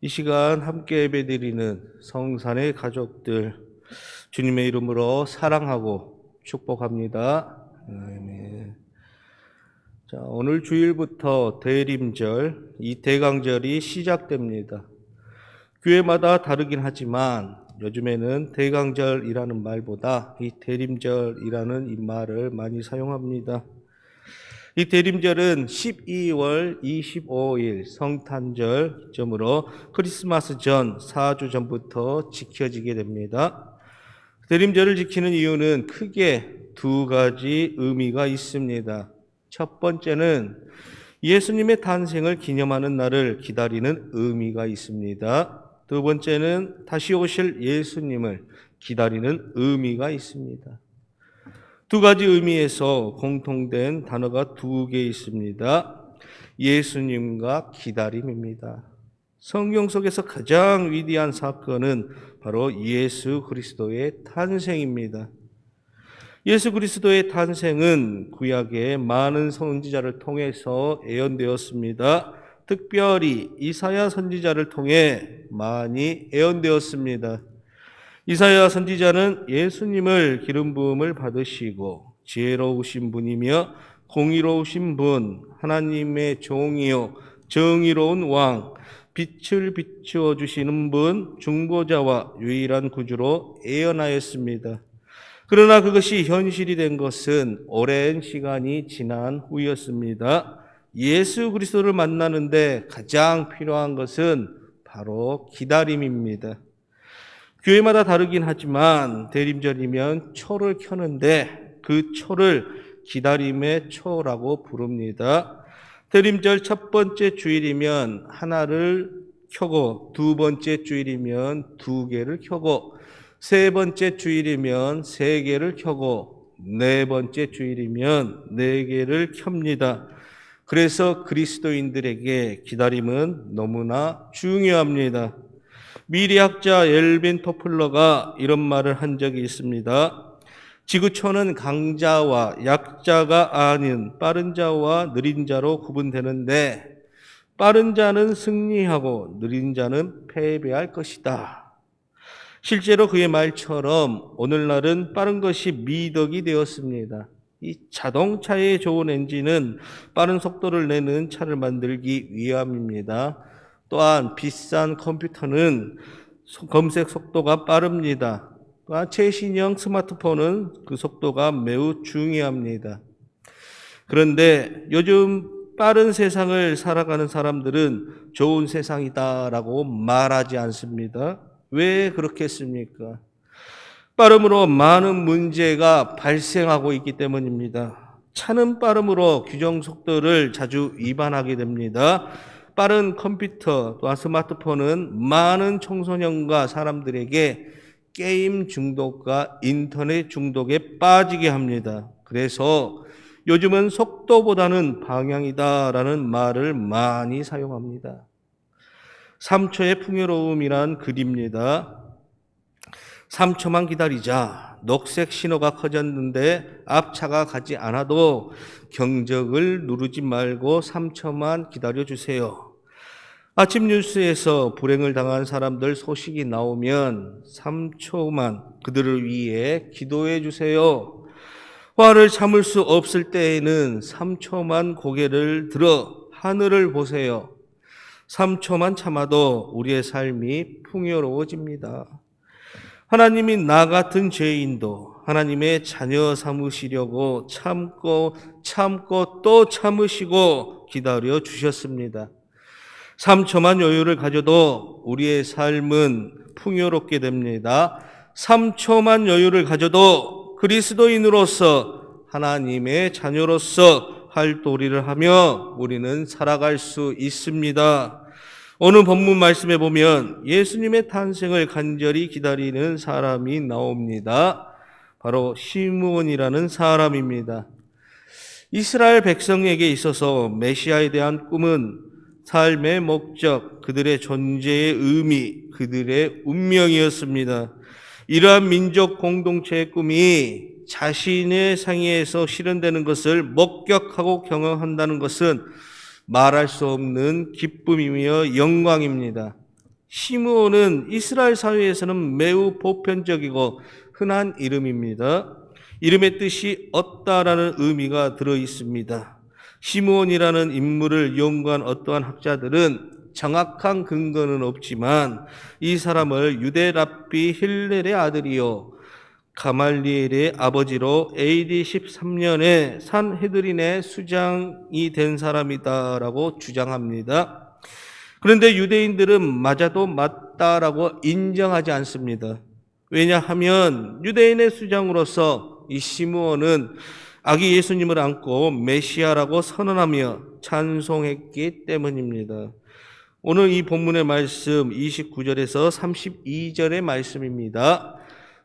이 시간 함께 예배드리는 성산의 가족들, 주님의 이름으로 사랑하고 축복합니다. 아멘. 자, 오늘 주일부터 대림절, 이 대강절이 시작됩니다. 교회마다 다르긴 하지만 요즘에는 대강절이라는 말보다 이 대림절이라는 이 말을 많이 사용합니다. 이 대림절은 12월 25일 성탄절 기점으로 크리스마스 전 4주 전부터 지켜지게 됩니다. 대림절을 지키는 이유는 크게 두 가지 의미가 있습니다. 첫 번째는 예수님의 탄생을 기념하는 날을 기다리는 의미가 있습니다. 두 번째는 다시 오실 예수님을 기다리는 의미가 있습니다. 두 가지 의미에서 공통된 단어가 두 개 있습니다. 예수님과 기다림입니다. 성경 속에서 가장 위대한 사건은 바로 예수 그리스도의 탄생입니다. 예수 그리스도의 탄생은 구약의 많은 선지자를 통해서 예언되었습니다. 특별히 이사야 선지자를 통해 많이 예언되었습니다. 이사야 선지자는 예수님을 기름 부음을 받으시고 지혜로우신 분이며 공의로우신 분, 하나님의 종이요 정의로운 왕, 빛을 비추어 주시는 분, 중보자와 유일한 구주로 예언하였습니다. 그러나 그것이 현실이 된 것은 오랜 시간이 지난 후였습니다. 예수 그리스도를 만나는데 가장 필요한 것은 바로 기다림입니다. 교회마다 다르긴 하지만 대림절이면 초를 켜는데 그 초를 기다림의 초라고 부릅니다. 대림절 첫 번째 주일이면 하나를 켜고 두 번째 주일이면 두 개를 켜고 세 번째 주일이면 세 개를 켜고 네 번째 주일이면 네 개를 켭니다. 그래서 그리스도인들에게 기다림은 너무나 중요합니다. 미래학자 엘빈 토플러가 이런 말을 한 적이 있습니다. 지구촌은 강자와 약자가 아닌 빠른 자와 느린 자로 구분되는데 빠른 자는 승리하고 느린 자는 패배할 것이다. 실제로 그의 말처럼 오늘날은 빠른 것이 미덕이 되었습니다. 이 자동차의 좋은 엔진은 빠른 속도를 내는 차를 만들기 위함입니다. 또한 비싼 컴퓨터는 검색 속도가 빠릅니다. 또한 최신형 스마트폰은 그 속도가 매우 중요합니다. 그런데 요즘 빠른 세상을 살아가는 사람들은 좋은 세상이다라고 말하지 않습니다. 왜 그렇겠습니까? 빠름으로 많은 문제가 발생하고 있기 때문입니다. 차는 빠름으로 규정 속도를 자주 위반하게 됩니다. 빠른 컴퓨터 또한 스마트폰은 많은 청소년과 사람들에게 게임 중독과 인터넷 중독에 빠지게 합니다. 그래서 요즘은 속도보다는 방향이다라는 말을 많이 사용합니다. 3초의 풍요로움이란 글입니다. 3초만 기다리자. 녹색 신호가 커졌는데 앞차가 가지 않아도 경적을 누르지 말고 3초만 기다려주세요. 아침 뉴스에서 불행을 당한 사람들 소식이 나오면 3초만 그들을 위해 기도해 주세요. 화를 참을 수 없을 때에는 3초만 고개를 들어 하늘을 보세요. 3초만 참아도 우리의 삶이 풍요로워집니다. 하나님이 나 같은 죄인도 하나님의 자녀 삼으시려고 참고 또 참으시고 기다려 주셨습니다. 3초만 여유를 가져도 우리의 삶은 풍요롭게 됩니다. 3초만 여유를 가져도 그리스도인으로서 하나님의 자녀로서 활도리를 하며 우리는 살아갈 수 있습니다. 오늘 본문 말씀에 보면 예수님의 탄생을 간절히 기다리는 사람이 나옵니다. 바로 시므온이라는 사람입니다. 이스라엘 백성에게 있어서 메시아에 대한 꿈은 삶의 목적, 그들의 존재의 의미, 그들의 운명이었습니다. 이러한 민족 공동체의 꿈이 자신의 상의에서 실현되는 것을 목격하고 경험한다는 것은 말할 수 없는 기쁨이며 영광입니다. 시므온은 이스라엘 사회에서는 매우 보편적이고 흔한 이름입니다. 이름의 뜻이 얻다라는 의미가 들어 있습니다. 시므온이라는 인물을 연구한 어떠한 학자들은 정확한 근거는 없지만 이 사람을 유대 랍비 힐렐의 아들이요 가말리엘의 아버지로 AD 13년에 산헤드린의 수장이 된 사람이다라고 주장합니다. 그런데 유대인들은 맞아도 맞다라고 인정하지 않습니다. 왜냐하면 유대인의 수장으로서 이 시므온은 아기 예수님을 안고 메시아라고 선언하며 찬송했기 때문입니다. 오늘 이 본문의 말씀 29절에서 32절의 말씀입니다.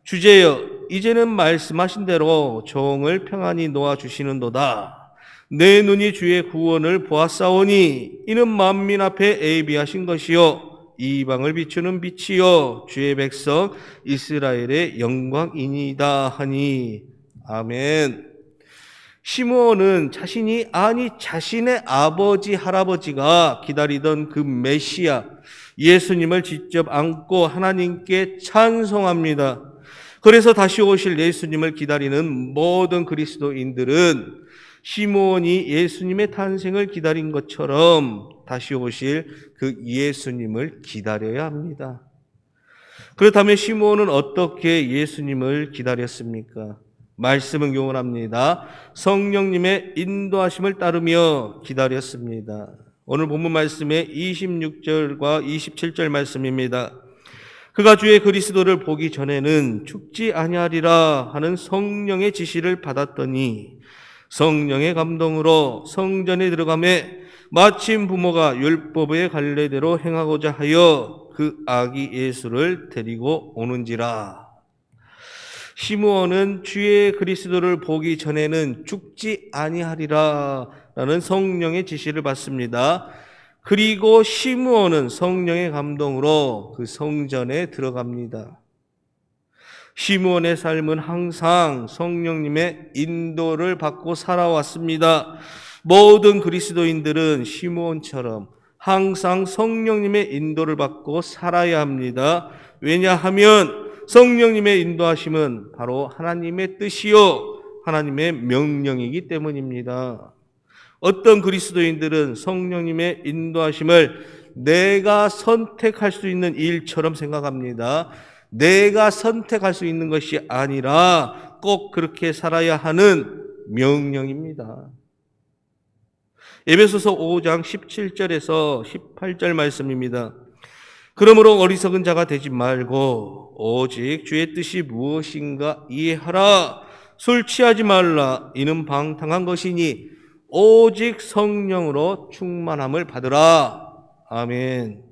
주제여, 이제는 말씀하신 대로 종을 평안히 놓아주시는도다. 내 눈이 주의 구원을 보았사오니 이는 만민 앞에 예비하신 것이요 이방을 비추는 빛이요 주의 백성 이스라엘의 영광이니이다 하니. 아멘. 시므온은 자신의 아버지 할아버지가 기다리던 그 메시아 예수님을 직접 안고 하나님께 찬송합니다. 그래서 다시 오실 예수님을 기다리는 모든 그리스도인들은 시므온이 예수님의 탄생을 기다린 것처럼 다시 오실 그 예수님을 기다려야 합니다. 그렇다면 시므온은 어떻게 예수님을 기다렸습니까? 말씀은 교훈합니다. 성령님의 인도하심을 따르며 기다렸습니다. 오늘 본문 말씀의 26절과 27절 말씀입니다. 그가 주의 그리스도를 보기 전에는 죽지 아니하리라 하는 성령의 지시를 받았더니 성령의 감동으로 성전에 들어가매 마침 부모가 율법의 관례대로 행하고자 하여 그 아기 예수를 데리고 오는지라. 시므온은 주의 그리스도를 보기 전에는 죽지 아니하리라 라는 성령의 지시를 받습니다. 그리고 시므온은 성령의 감동으로 그 성전에 들어갑니다. 시므온의 삶은 항상 성령님의 인도를 받고 살아왔습니다. 모든 그리스도인들은 시므온처럼 항상 성령님의 인도를 받고 살아야 합니다. 왜냐하면 성령님의 인도하심은 바로 하나님의 뜻이요 하나님의 명령이기 때문입니다. 어떤 그리스도인들은 성령님의 인도하심을 내가 선택할 수 있는 일처럼 생각합니다. 내가 선택할 수 있는 것이 아니라 꼭 그렇게 살아야 하는 명령입니다. 에베소서 5장 17절에서 18절 말씀입니다. 그러므로 어리석은 자가 되지 말고 오직 주의 뜻이 무엇인가 이해하라. 술 취하지 말라. 이는 방탕한 것이니 오직 성령으로 충만함을 받으라. 아멘.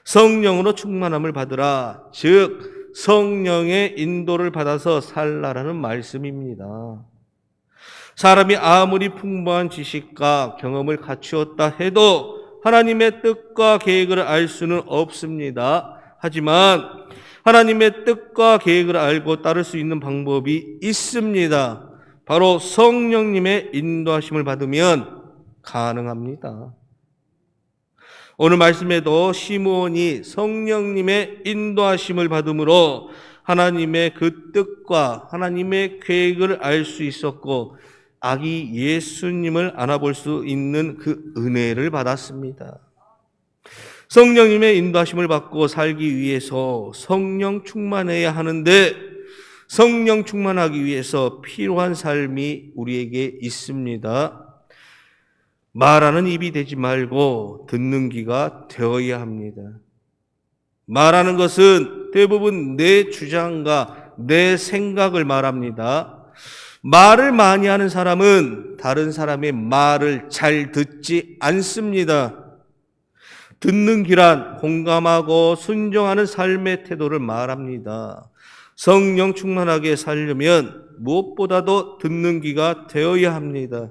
성령으로 충만함을 받으라. 즉 성령의 인도를 받아서 살라라는 말씀입니다. 사람이 아무리 풍부한 지식과 경험을 갖추었다 해도 하나님의 뜻과 계획을 알 수는 없습니다. 하지만 하나님의 뜻과 계획을 알고 따를 수 있는 방법이 있습니다. 바로 성령님의 인도하심을 받으면 가능합니다. 오늘 말씀에도 시므온이 성령님의 인도하심을 받음으로 하나님의 그 뜻과 하나님의 계획을 알 수 있었고 아기 예수님을 안아볼 수 있는 그 은혜를 받았습니다. 성령님의 인도하심을 받고 살기 위해서 성령 충만해야 하는데 성령 충만하기 위해서 필요한 삶이 우리에게 있습니다. 말하는 입이 되지 말고 듣는 귀가 되어야 합니다. 말하는 것은 대부분 내 주장과 내 생각을 말합니다. 말을 많이 하는 사람은 다른 사람의 말을 잘 듣지 않습니다. 듣는 귀란 공감하고 순종하는 삶의 태도를 말합니다. 성령 충만하게 살려면 무엇보다도 듣는 귀가 되어야 합니다.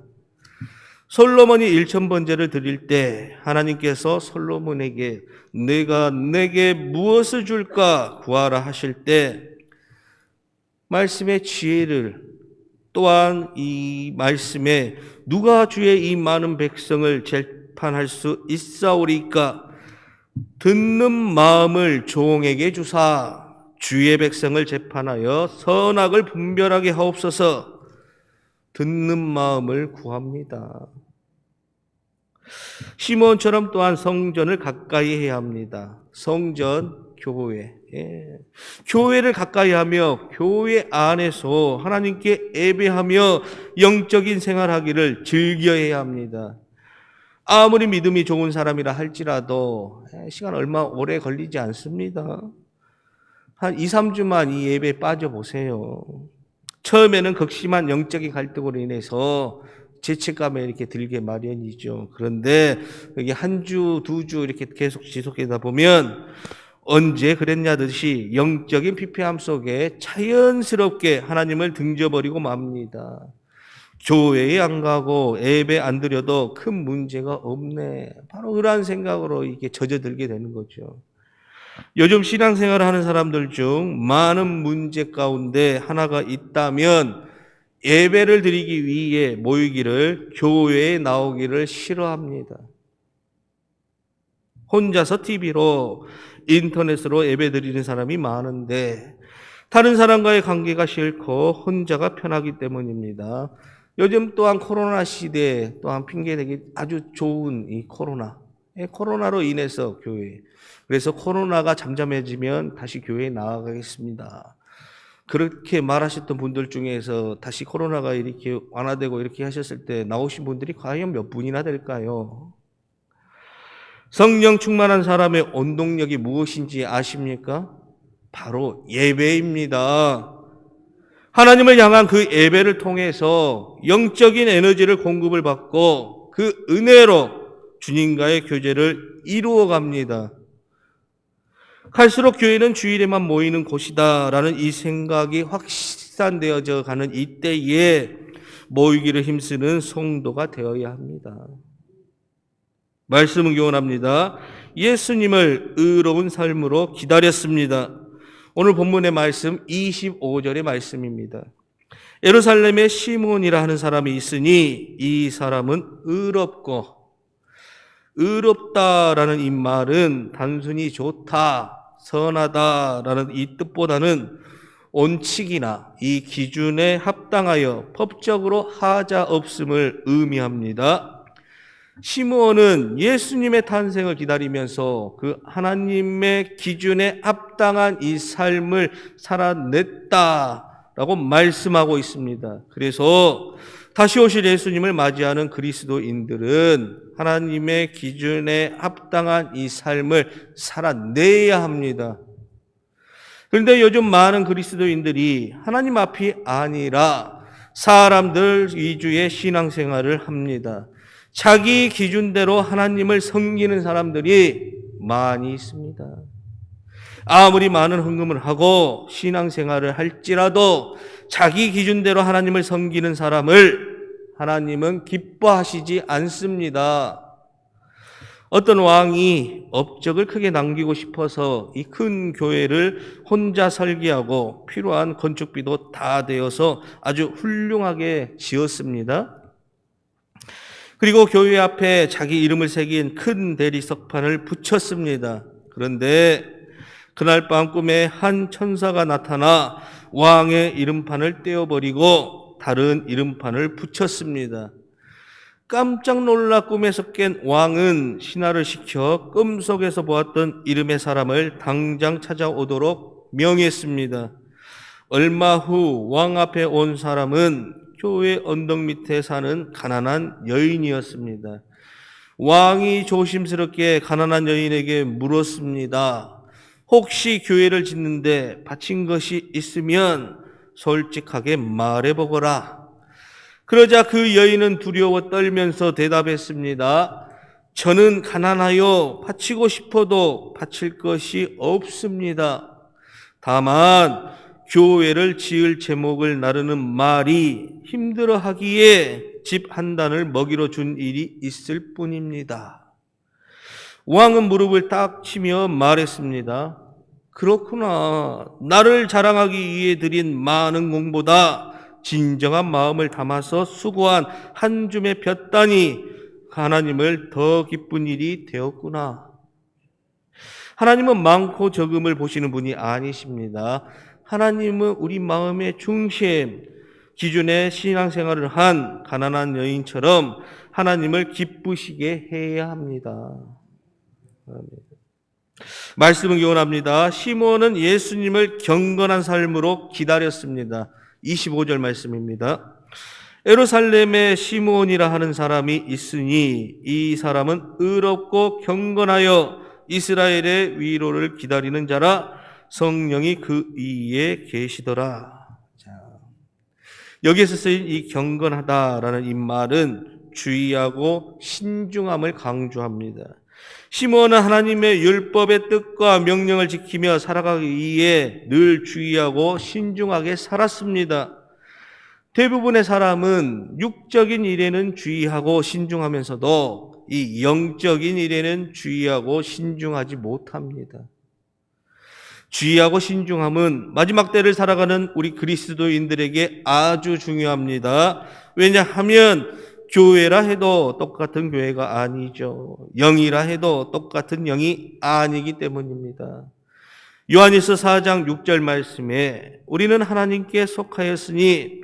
솔로몬이 1000번제를 드릴 때 하나님께서 솔로몬에게 내가 내게 무엇을 줄까 구하라 하실 때 말씀의 지혜를 또한 이 말씀에 누가 주의 이 많은 백성을 재판할 수 있사오리까 듣는 마음을 종에게 주사 주의 백성을 재판하여 선악을 분별하게 하옵소서. 듣는 마음을 구합니다. 시몬처럼 또한 성전을 가까이 해야 합니다. 성전, 교회. 교회를 가까이 하며 교회 안에서 하나님께 예배하며 영적인 생활하기를 즐겨해야 합니다. 아무리 믿음이 좋은 사람이라 할지라도 시간 얼마 오래 걸리지 않습니다. 한 2, 3주만 이 예배에 빠져보세요. 처음에는 극심한 영적인 갈등으로 인해서 죄책감에 이렇게 들게 마련이죠. 그런데 여기 한 주, 2주 이렇게 계속 지속하다 보면 언제 그랬냐 듯이 영적인 피폐함 속에 자연스럽게 하나님을 등져버리고 맙니다. 교회에 안 가고 예배 안 드려도 큰 문제가 없네. 바로 그러한 생각으로 이게 젖어들게 되는 거죠. 요즘 신앙생활을 하는 사람들 중 많은 문제 가운데 하나가 있다면 예배를 드리기 위해 모이기를, 교회에 나오기를 싫어합니다. 혼자서 TV로, 인터넷으로 예배 드리는 사람이 많은데 다른 사람과의 관계가 싫고 혼자가 편하기 때문입니다. 요즘 또한 코로나 시대에 또한 핑계대기 아주 좋은 이 코로나로 인해서 교회, 그래서 코로나가 잠잠해지면 다시 교회에 나아가겠습니다. 그렇게 말하셨던 분들 중에서 다시 코로나가 이렇게 완화되고 이렇게 하셨을 때 나오신 분들이 과연 몇 분이나 될까요? 성령 충만한 사람의 원동력이 무엇인지 아십니까? 바로 예배입니다. 하나님을 향한 그 예배를 통해서 영적인 에너지를 공급을 받고 그 은혜로 주님과의 교제를 이루어 갑니다. 갈수록 교회는 주일에만 모이는 곳이다라는 이 생각이 확산되어져 가는 이때에 모이기를 힘쓰는 성도가 되어야 합니다. 말씀은 교훈합니다. 예수님을 의로운 삶으로 기다렸습니다. 오늘 본문의 말씀 25절의 말씀입니다. 예루살렘에 시몬이라 하는 사람이 있으니 이 사람은 의롭고, 의롭다라는 이 말은 단순히 좋다, 선하다라는 이 뜻보다는 원칙이나 이 기준에 합당하여 법적으로 하자 없음을 의미합니다. 시므온은 예수님의 탄생을 기다리면서 그 하나님의 기준에 합당한 이 삶을 살아냈다라고 말씀하고 있습니다. 그래서 다시 오실 예수님을 맞이하는 그리스도인들은 하나님의 기준에 합당한 이 삶을 살아내야 합니다. 그런데 요즘 많은 그리스도인들이 하나님 앞이 아니라 사람들 위주의 신앙생활을 합니다. 자기 기준대로 하나님을 섬기는 사람들이 많이 있습니다. 아무리 많은 헌금을 하고 신앙생활을 할지라도 자기 기준대로 하나님을 섬기는 사람을 하나님은 기뻐하시지 않습니다. 어떤 왕이 업적을 크게 남기고 싶어서 이 큰 교회를 혼자 설계하고 필요한 건축비도 다 되어서 아주 훌륭하게 지었습니다. 그리고 교회 앞에 자기 이름을 새긴 큰 대리석판을 붙였습니다. 그런데 그날 밤 꿈에 한 천사가 나타나 왕의 이름판을 떼어버리고 다른 이름판을 붙였습니다. 깜짝 놀라 꿈에서 깬 왕은 신하를 시켜 꿈속에서 보았던 이름의 사람을 당장 찾아오도록 명했습니다. 얼마 후 왕 앞에 온 사람은 교회 언덕 밑에 사는 가난한 여인이었습니다. 왕이 조심스럽게 가난한 여인에게 물었습니다. 혹시 교회를 짓는데 바친 것이 있으면 솔직하게 말해보거라. 그러자 그 여인은 두려워 떨면서 대답했습니다. 저는 가난하여 바치고 싶어도 바칠 것이 없습니다. 다만 교회를 지을 제목을 나르는 말이 힘들어하기에 집 한 단을 먹이로 준 일이 있을 뿐입니다. 왕은 무릎을 딱 치며 말했습니다. 그렇구나. 나를 자랑하기 위해 드린 많은 공보다 진정한 마음을 담아서 수고한 한 줌의 볕단이 하나님을 더 기쁜 일이 되었구나. 하나님은 많고 적음을 보시는 분이 아니십니다. 하나님은 우리 마음의 중심, 기존의 신앙생활을 한 가난한 여인처럼 하나님을 기쁘시게 해야 합니다. 말씀은 교훈합니다. 시몬은 예수님을 경건한 삶으로 기다렸습니다. 25절 말씀입니다. 예루살렘에 시몬이라 하는 사람이 있으니 이 사람은 의롭고 경건하여 이스라엘의 위로를 기다리는 자라. 성령이 그 위에 계시더라. 자, 여기에서 쓰인 이 경건하다라는 이 말은 주의하고 신중함을 강조합니다. 시몬은 하나님의 율법의 뜻과 명령을 지키며 살아가기 위해 늘 주의하고 신중하게 살았습니다. 대부분의 사람은 육적인 일에는 주의하고 신중하면서도 이 영적인 일에는 주의하고 신중하지 못합니다. 주의하고 신중함은 마지막 때를 살아가는 우리 그리스도인들에게 아주 중요합니다. 왜냐하면 교회라 해도 똑같은 교회가 아니죠. 영이라 해도 똑같은 영이 아니기 때문입니다. 요한일서 4장 6절 말씀에 우리는 하나님께 속하였으니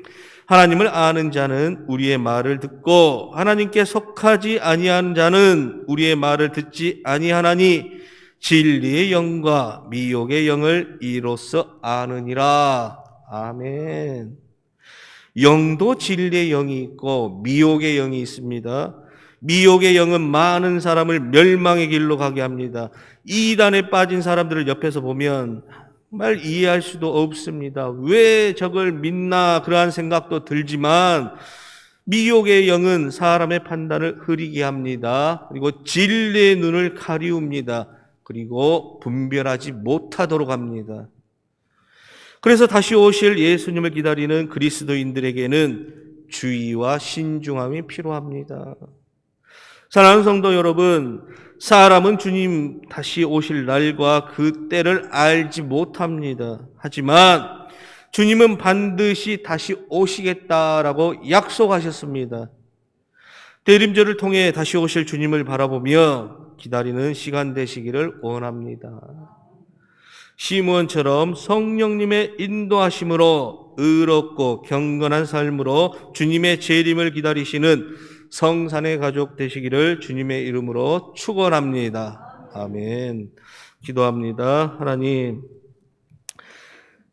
하나님을 아는 자는 우리의 말을 듣고 하나님께 속하지 아니하는 자는 우리의 말을 듣지 아니하나니 진리의 영과 미혹의 영을 이로써 아느니라. 아멘. 영도 진리의 영이 있고 미혹의 영이 있습니다. 미혹의 영은 많은 사람을 멸망의 길로 가게 합니다. 이단에 빠진 사람들을 옆에서 보면 정말 이해할 수도 없습니다. 왜 저걸 믿나 그러한 생각도 들지만 미혹의 영은 사람의 판단을 흐리게 합니다. 그리고 진리의 눈을 가리웁니다. 그리고 분별하지 못하도록 합니다. 그래서 다시 오실 예수님을 기다리는 그리스도인들에게는 주의와 신중함이 필요합니다. 사랑하는 성도 여러분, 사람은 주님 다시 오실 날과 그 때를 알지 못합니다. 하지만 주님은 반드시 다시 오시겠다라고 약속하셨습니다. 대림절을 통해 다시 오실 주님을 바라보며 기다리는 시간 되시기를 원합니다. 시몬처럼 성령님의 인도하심으로 의롭고 경건한 삶으로 주님의 재림을 기다리시는 성산의 가족 되시기를 주님의 이름으로 축원합니다. 아멘. 기도합니다. 하나님,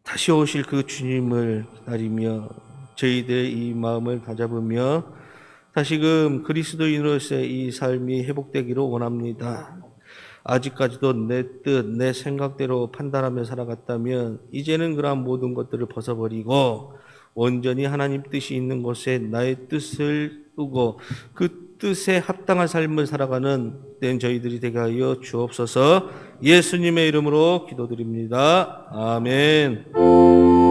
다시 오실 그 주님을 기다리며 저희들의 이 마음을 다잡으며 다시금 그리스도인으로서의 이 삶이 회복되기를 원합니다. 아직까지도 내 뜻, 내 생각대로 판단하며 살아갔다면 이제는 그러한 모든 것들을 벗어버리고 온전히 하나님 뜻이 있는 곳에 나의 뜻을 두고 그 뜻에 합당한 삶을 살아가는 된 저희들이 되게 하여 주옵소서. 예수님의 이름으로 기도드립니다. 아멘.